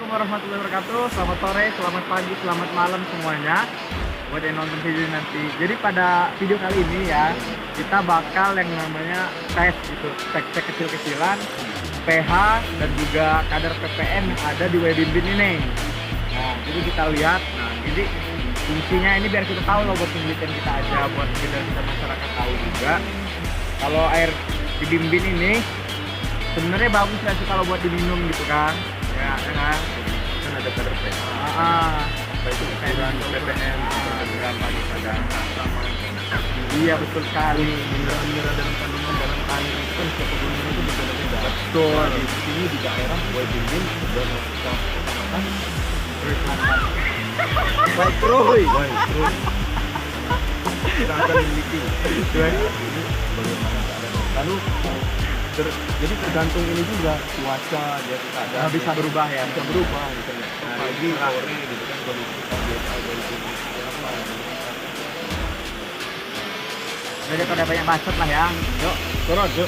Assalamualaikum warahmatullahi wabarakatuh. Selamat sore, selamat pagi, selamat malam semuanya. Buat yang nonton video ini nanti. Jadi pada video kali ini ya, kita bakal yang namanya tes gitu, cek kecil-kecilan pH dan juga kadar ppm yang ada di Wedimbin ini. Nah, jadi kita lihat. Nah, jadi fungsinya ini biar kita tahu loh, buat penelitian kita aja, buat kita masyarakat tahu juga. Kalau air di Bimbin ini sebenarnya bagus ya sih kalau buat diminum gitu kan. Ya kan ada kadar pH, apa itu ukuran ppm berapa di kadar sama. Iya betul sekali, mineral-mineral dalam kandungan dalam air itu kan setiap pegunungan itu berbeda-beda. Betul. Di sini di daerah Wedimbin sudah melakukan pengamatan baik Roy. Kita akan memiliki bagaimana keadaan. Lalu jadi tergantung ini juga cuaca dia keadaan bisa berubah ya, bisa berubah gitu ya. Pagi sore gitu kan kondisi biasa kondisi apa. Jadi kalau banyak bacot lah ya. Yuk, turun yuk.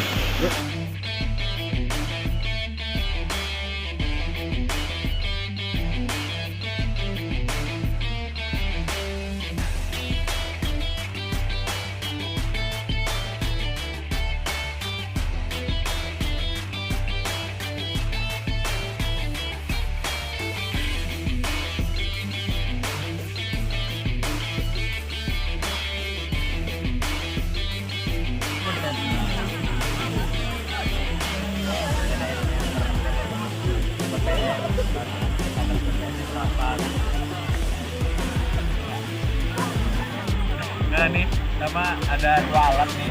Nah nih, sama ada dua alat nih,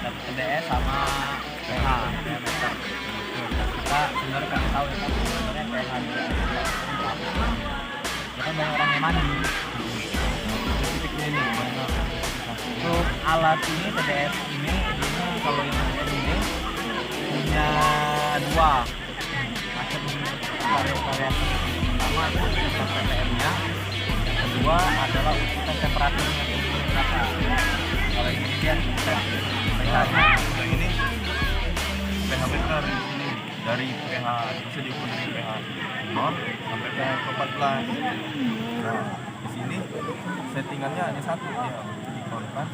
satu TDS sama pH meter. Kita sebenarnya pengen tahu ya, sebenarnya pH kita banyak orang yang mandi. Spesifiknya ini untuk alat ini TDS ini kalau yang ini punya dua macam variasi. Pertama itu ppm-nya, yang kedua adalah untuk temperaturnya. Kalau ini dia pH-nya, ini pH meter di sini dari pH bisa diukur dari pH 0 sampai pH 14. Nah di sini settingannya ada satu, dia dikonkan,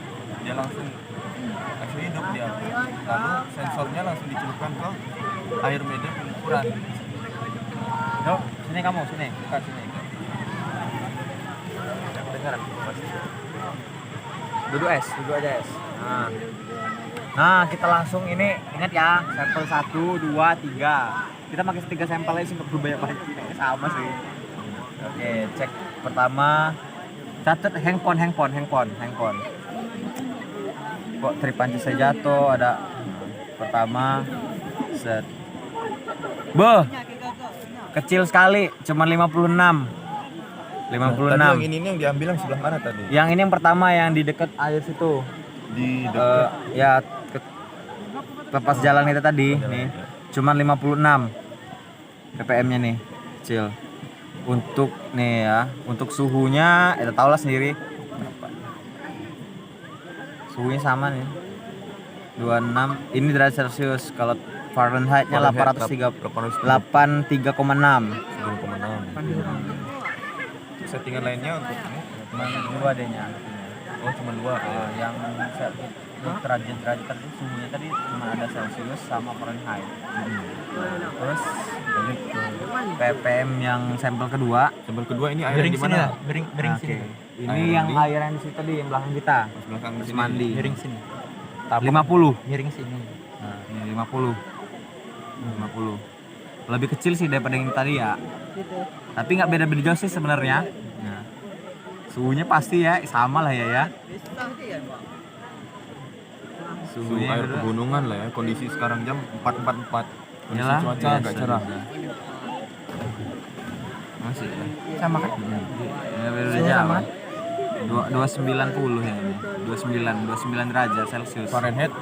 dia langsung hidup dia. Lalu sensornya langsung dicelupkan ke air media pengukuran. Yuk, sini kamu, sini, buka sini. Kedengaran duduk aja es. Nah kita langsung ini, ingat ya, sampel 1, 2, 3. Kita pakai 3 sampel aja sih, nggak perlu banyak-banyak, sama sih. Oke, cek pertama, catat handphone. Kok tripanci saya jatuh, ada pertama set. Kecil sekali, cuma 56. Tadi yang ini yang diambil yang sebelah mana tadi? Yang ini yang pertama yang di dekat air situ. Di dekat ya pas jalan itu tadi nih. Cuman 56 ppm-nya nih, kecil. Untuk nih ya, untuk suhunya kita tahu lah sendiri. Suhunya sama nih. 26. Ini derajat Celcius. Kalau Fahrenheit-nya 803,6. 9,6. Settingan lainnya untuk ini Cuma 2 adanya. oh cuma 2 Yang derajat tadi suhunya tadi cuma ada Celcius sama Fahrenheit. Terus ppm yang sampel kedua ini air di mana? Bering sini. Ini yang air yang di situ tadi, yang belakang kita. Belakang Terus sini. mandi. Miring sini. 50. Miring sini. Nah, ini 50. Lebih kecil sih daripada yang tadi ya. Tapi nggak beda-beda jauh sih sebenarnya. Nah, suhunya pasti ya sama lah ya. Suhu air pegunungan lah ya. Kondisi sekarang jam 4.44. Kondisi Iyalah, cuaca agak cerah. Masih ya. Sama kan? Ya beda jauh. 290 ya ini. 29 derajat Celcius. Fahrenheit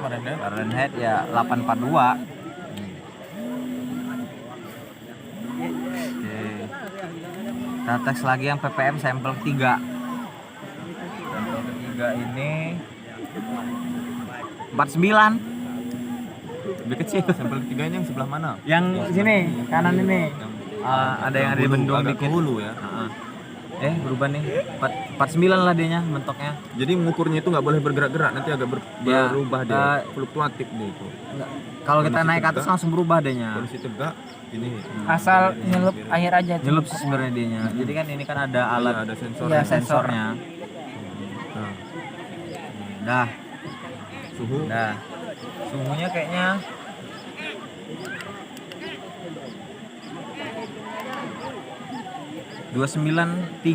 Ya 842. Kita tes lagi yang ppm sampel 3. Sampel ketiga ini 49. Lebih kecil. Sampel ketiganya yang sebelah mana? Yang sini, kanan ini. ada yang ada di bendung agak ke dikit. hulu ya. Berubah nih. 49 lah dianya mentoknya. Jadi mengukurnya itu nggak boleh bergerak-gerak, nanti agak Ya, berubah dia, fluktuatif dia itu. Kalau kita Kondisi naik ke atas tegak. langsung berubah dianya. Kondisi tegak ini Asal nyelup air aja tuh. Nyelup sih sebenarnya dianya. Jadi kan ini kan ada alat ada sensor. Iya, sensornya. Nah, Dah, suhu dah. Suhunya kayaknya ...293.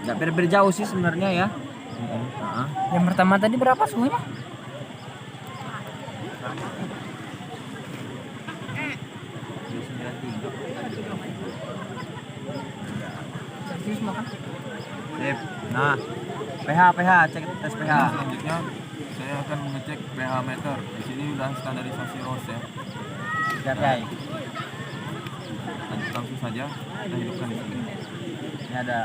Nggak beda-beda jauh sih sebenarnya ya. Heeh. Yang pertama tadi berapa suhunya? Serius makan? Sip. Nah, pH cek tes pH. selanjutnya saya akan mengecek pH meter. Di sini udah standarisasi ROS ya. Siap ya. Langsung saja kita hidupkan di sini. Ini ada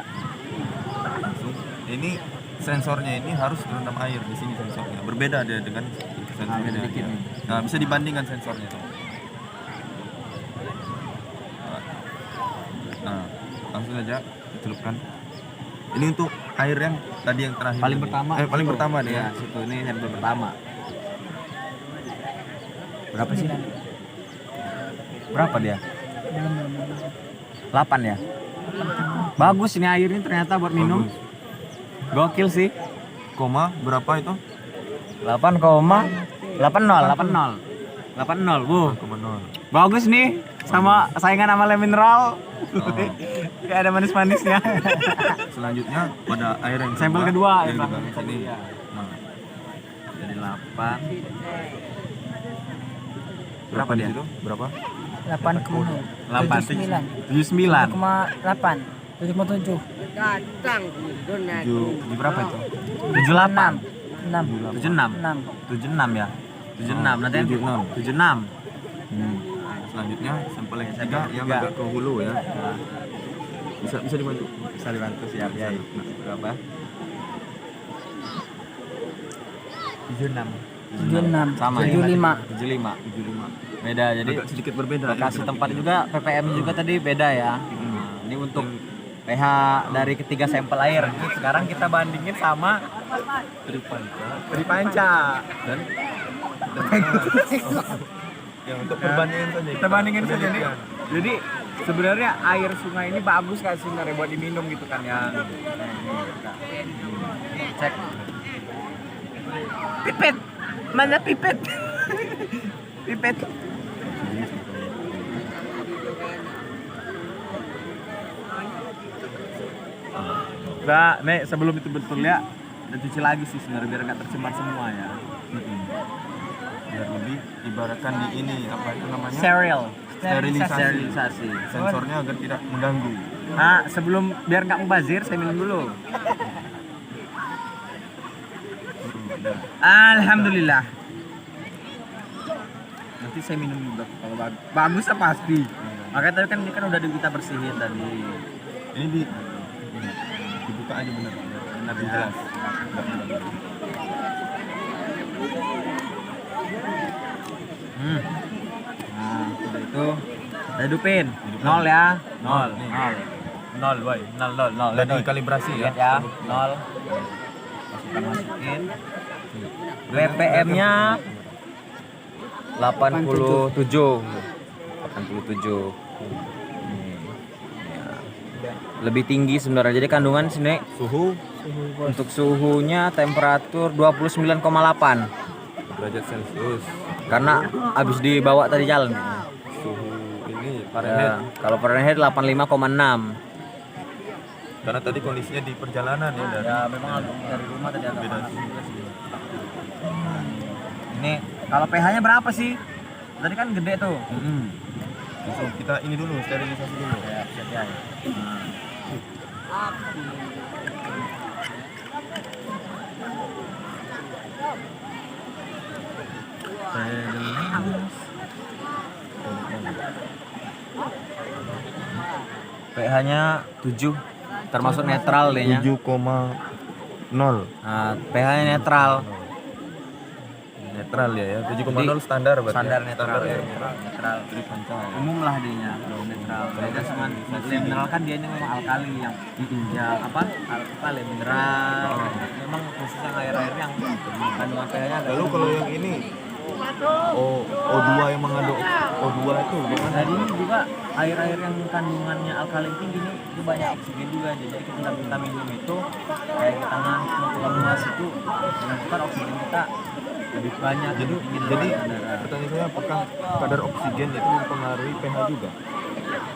Langsung. Ini sensornya ini harus terendam air di sini sensornya. Berbeda dia dengan sensornya. beda dikit nih. Nah, bisa dibandingkan sensornya tuh. Nah, langsung saja celupkan. Ini untuk air yang tadi yang terakhir. paling tadi. pertama. Paling pertama nih ya. Situ ini sampel pertama. Berapa sih? Berapa dia? Belum. 8 ya? Bagus ini airnya ternyata buat minum. Bagus. Gokil sih. Koma berapa itu? 8,80 80. Wuh, 0,0. bagus nih sama saingan sama Le Mineral. Kayak ada manis-manisnya. Selanjutnya pada air yang Sampel kedua, yang ya, di Bang. sini. Iya. Nah, Jadi 8. berapa Berapa di dia? situ? Berapa? 8,9. 8 79. 79. 7,8. 7,7. Di berapa itu? 78. 6. 76. 6. 76 ya. 76 nanti 76. 76. Selanjutnya sampel yang ketiga Sampel yang ketiga. agak ke hulu ya. Bisa dibantu. Bisa dibantu siap ya. Berapa? 76. 76. Sama 75. 75. 75. Beda jadi Agak sedikit berbeda. lokasi tempat juga ppm juga tadi beda ya. Nah, ini untuk pH dari ketiga sampel air. Sekarang kita bandingin sama Tripanca dan Yang untuk perbandingan saja. kita bandingin saja nih. Jadi sebenarnya air sungai ini bagus kan sebenarnya buat diminum gitu kan ya. Cek. Pipet. Mana pipet? Pipet. Nah, nih sebelum itu betul ya, dan cuci lagi sih sebenarnya biar nggak tercemar semua ya. Biar lebih ibaratkan di ini apa itu namanya? Steril. Sterilisasi. Sterilisasi. Sensornya agar tidak mengganggu. Nah, sebelum biar nggak mubazir, saya minum dulu. Alhamdulillah. Nanti saya minum juga kalau bagus ya pasti. Makanya tadi kan ini kan udah kita bersihin tadi. Ini dibuka aja benar. Lebih Ya. jelas. Nah, udah itu kita hidupin. 0 ya. 0. Nih. 0, boy. 0. Udah dikalibrasi ya. Lihat ya. 0. Masukin. BPM-nya 87. Lebih tinggi sebenarnya. Jadi kandungan sini Suhu untuk suhunya temperatur 29,8 derajat Celcius. karena habis dibawa tadi jalan. Suhu ini Ya, Fahrenheit. kalau Fahrenheit 85,6. Karena tadi kondisinya di perjalanan ya dari Ya memang dari rumah tadi agak beda panas suhu. juga sih. Ini kalau pH-nya berapa sih? Tadi kan gede tuh. Langsung kita ini dulu sterilisasi dulu. Ya, siap ya. pH-nya 7 termasuk netral deh nya. 7,0. Nah, pH-nya netral. netral ya. 7,0 standar berarti. Standar ya? netral ya. Netral. Netral. Jadi panca. Umum lah dianya netral. Beda sama mineral kan dia memang alkali yang apa? Alkali mineral. Memang khusus yang air-air yang kandungan pH-nya agak Lalu kalau yang ini O2 yang mengandung O2 itu gimana? Jadi ini juga air-air yang kandungannya alkalin tinggi nih itu banyak oksigen juga, jadi kita minum itu kayak kita ngeluas itu dengan cepat oksigen kita lebih banyak. Jadi pertanyaan saya, apakah kadar oksigen itu mempengaruhi pH juga?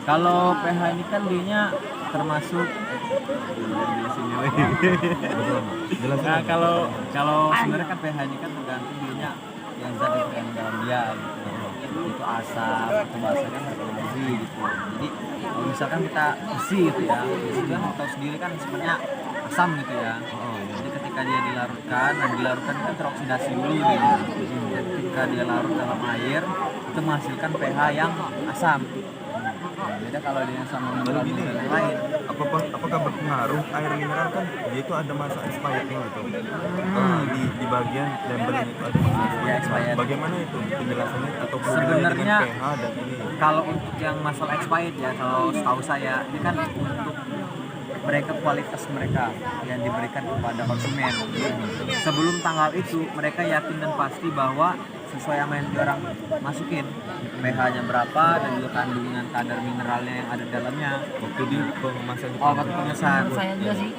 Kalau pH ini kan dia termasuk Jelasin. nah kalau sebenarnya kan pH ini kan tergantung dia yang zat yang terkandung dalam dia gitu. Itu asam atau basa kan berpengaruh gitu. Jadi kalau misalkan kita besi gitu ya, besi kan tahu sendiri kan sebenarnya asam gitu ya. Jadi ketika dia dilarutkan, dilarutkan itu teroksidasi dulu gitu. Jadi ketika dia larut dalam air itu menghasilkan pH yang asam. Beda kalau dia sama mineral dan lain. Apakah berpengaruh air mineral kan dia itu ada masa expirednya itu. Di bagian labelnya itu ada masa Ya, expired. Bagaimana itu penjelasannya atau Sebenarnya dengan pH dan ini? kalau untuk yang masalah expired ya, kalau setahu saya ini kan untuk mereka kualitas mereka yang diberikan kepada konsumen. Sebelum tanggal itu mereka yakin dan pasti bahwa sesuai sama yang orang masukin pH-nya berapa dan juga kandungan kadar mineralnya yang ada di dalamnya. Waktu di pengemasan itu. Oh, waktu pengesahan. Saya juga sih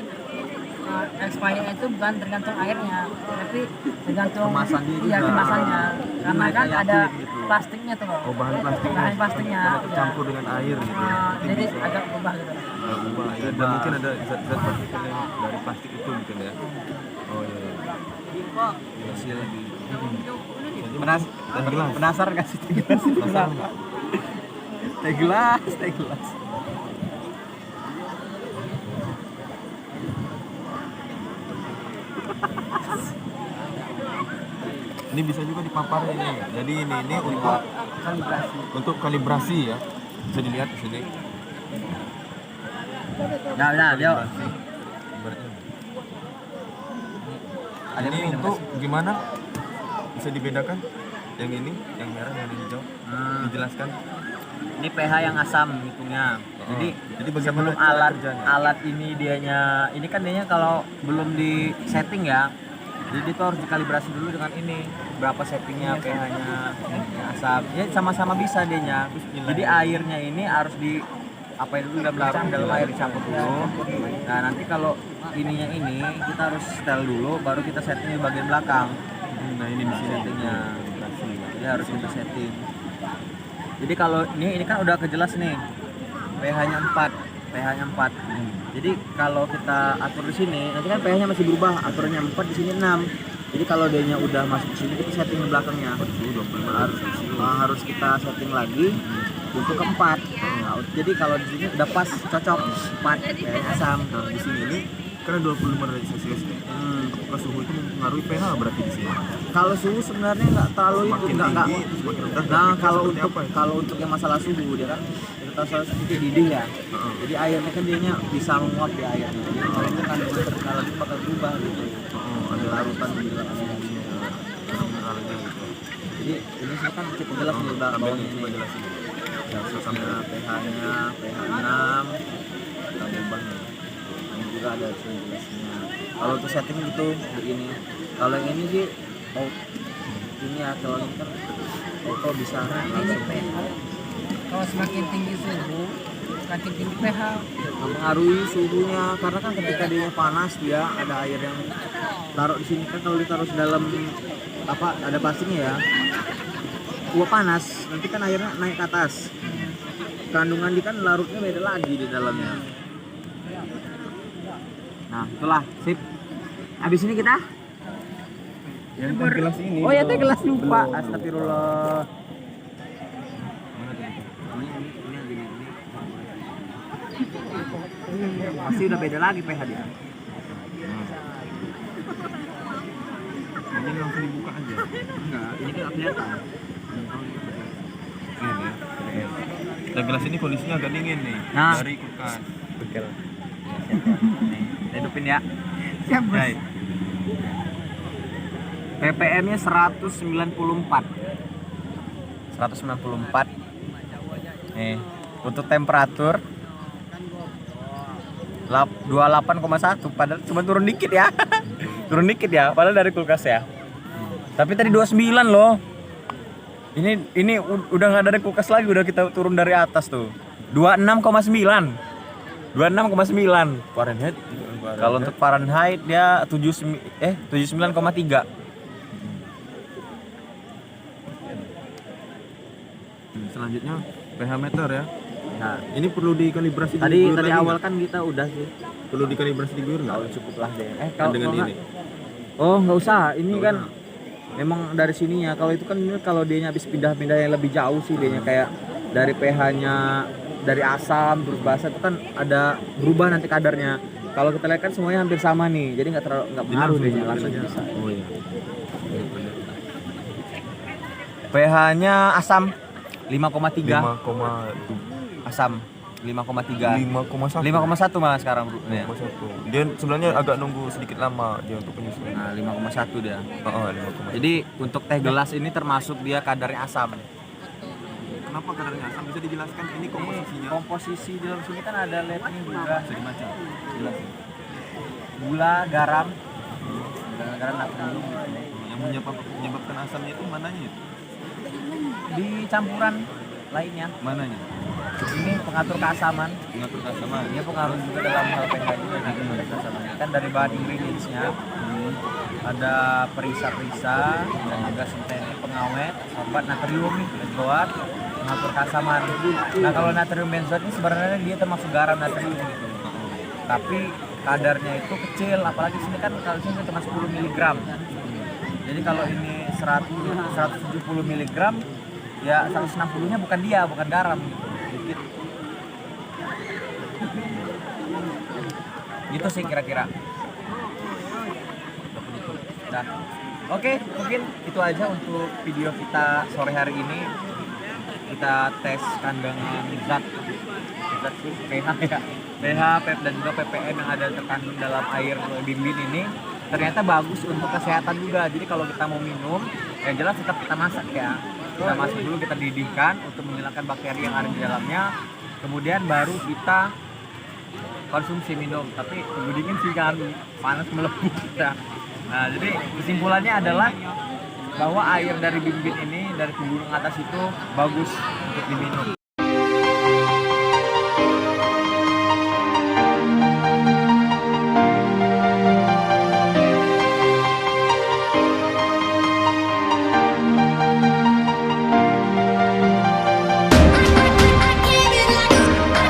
expired itu bukan tergantung airnya, tapi tergantung Kemasan dia juga. iya, kemasannya. Karena mereka kan ada yakin gitu. plastiknya tuh. Oh, bahan plastiknya. Bahan plastiknya. Karena tercampur dengan air gitu ya. Nanti Jadi bisa agak berubah gitu. berubah ya. Dan mungkin ada zat-zat partikel yang dari plastik itu mungkin ya. Oh iya. Masih lebih Dan gelas. penasaran gak sih teh gelas? Penasaran nggak? Teh gelas, teh gelas. Ini bisa juga dipapar ini. Jadi ini untuk kalibrasi ya. Bisa dilihat di sini. Nah, dia Ibaratnya. ada Ini minum untuk gimana? Bisa dibedakan? Yang ini, yang merah, yang hijau. Dijelaskan. ini pH yang asam hitungnya. Jadi bagaimana sebelum cara kerjanya? alat ini ini kan dianya kalau belum di setting ya. Jadi itu harus dikalibrasi dulu dengan ini berapa settingnya pH-nya yang asam. Ya sama-sama bisa dianya. Jadi airnya ini harus di apa itu dalam air dicampur dulu. Nah nanti kalau ininya ini kita harus setel dulu, baru kita setting di bagian belakang. Nah ini di sini Settingnya. Jadi harus kita setting. Jadi kalau ini kan udah kejelas nih pH-nya 4. Jadi kalau kita atur di sini, nanti kan pH-nya masih berubah, aturannya 4 di sini 6. Jadi kalau dia-nya udah masuk di sini, kita setting di belakangnya. Harus kita setting lagi untuk ke 4. Nah, jadi kalau di sini udah pas cocok 4 pH asam. Nah di sini ini karena 25 derajat Celcius nih. Apakah suhu itu mempengaruhi pH berarti di sini? Kalau suhu sebenarnya nggak terlalu itu, Semakin nggak. tinggi, semakin rendah. Nah Seperti kalau untuk yang masalah suhu dia kan kita tahu salah sedikit didih ya. Jadi airnya kan dianya bisa menguap di airnya. Jadi kalau itu kan terdalam itu bakal berubah gitu. Ada larutan di dalam airnya. mineralnya gitu. Jadi ini sih kan cukup jelas nih bawahnya ini. Jelasin. Sama pH-nya, pH 6 kita ubahnya. Ini juga ada sini jelasnya. Kalau untuk setting gitu begini. Kalau yang ini sih ini ya, kalau ini kan auto bisa Ini langsung pH. Kalau semakin tinggi suhu, semakin tinggi pH. mempengaruhi suhunya, karena kan ketika dia panas dia ada air yang taruh di sini kan, kalau ditaruh di dalam apa ada plastiknya ya, uap panas nanti kan airnya naik ke atas, kandungan dia kan larutnya beda lagi di dalamnya. Nah itulah sip, habis ini kita Yang teh gelas ini. oh ya teh gelas lupa, Belum. astagfirullah. Pasti udah beda lagi pH dia. Ini langsung dibuka aja. Enggak, ini kan kelihatan. Ini ya. Dan gelas ini kondisinya agak dingin nih. Nah. Dari kulkas. Nih, hidupin ya. Siap, Bos. Baik. ppm-nya 194. Nih, untuk temperatur 28,1, padahal cuma turun dikit ya. Turun dikit ya, padahal dari kulkas ya. Tapi tadi 29 loh. Ini udah nggak dari kulkas lagi, udah kita turun dari atas tuh. 26,9. Fahrenheit. Kalau untuk Fahrenheit dia 79,3. Selanjutnya pH meter ya. Nah, Ini perlu dikalibrasi tadi diguyur lagi awal nggak? kan kita udah sih. Perlu dikalibrasi diguyur nggak? Kalau cukup lah deh. Dengan ini. Oh, nggak usah. Ini Nggak kan memang dari sininya. Kalau itu kan kalau dianya habis pindah-pindah yang lebih jauh sih dianya kayak dari pH-nya dari asam terus basa itu kan ada berubah nanti kadarnya. Kalau kita lihat kan semuanya hampir sama nih. Jadi nggak pengaruh Jadi dianya langsung aja. bisa. Oh iya. pH-nya asam 5,3. 5,1. Asam 5,3. 5,1. 5,1 malah sekarang bro. Ya. 5,1. Dia sebenarnya agak nunggu sedikit lama dia untuk penyusunan. Nah, 5,1 dia. Oh, 5,1. Jadi untuk teh gelas ini termasuk dia kadarnya asam. Kenapa kadarnya asam? Bisa dijelaskan ini komposisinya? Komposisi di dalam sini kan ada labnya juga. Bisa dibaca. Jelasin. Gula, garam, garam natrium. Yang menyebabkan asamnya itu mananya itu? Di campuran lainnya. Mananya? Ini pengatur keasaman. Mengatur keasaman. Dia pengaruh juga dalam hal pH juga gitu. Kan dari bahan ingredientsnya ada perisa-perisa dan juga sintetik pengawet, obat natrium nih, benzoat, pengatur keasaman. Nah kalau natrium benzoat ini sebenarnya dia termasuk garam natrium gitu. Tapi kadarnya itu kecil, apalagi sini kan kalau sini cuma 10 mg. Jadi kalau ini 170 mg, ya 160-nya bukan garam gitu. Dikit. Gitu sih kira-kira. Nah, oke, mungkin itu aja untuk video kita sore hari ini. Kita tes kandungan zat sih, pH ya. pH, dan juga ppm yang ada terkandung dalam air bimbin ini ternyata bagus untuk kesehatan juga. Jadi kalau kita mau minum, yang jelas tetap kita masak ya. Kita masak dulu, kita didihkan untuk menghilangkan bakteri yang ada di dalamnya. Kemudian baru kita konsumsi minum. Tapi tunggu dingin sih kan, panas melepuh kita. Nah, jadi kesimpulannya adalah bahwa air dari bimbin ini, dari gunung atas itu bagus untuk diminum.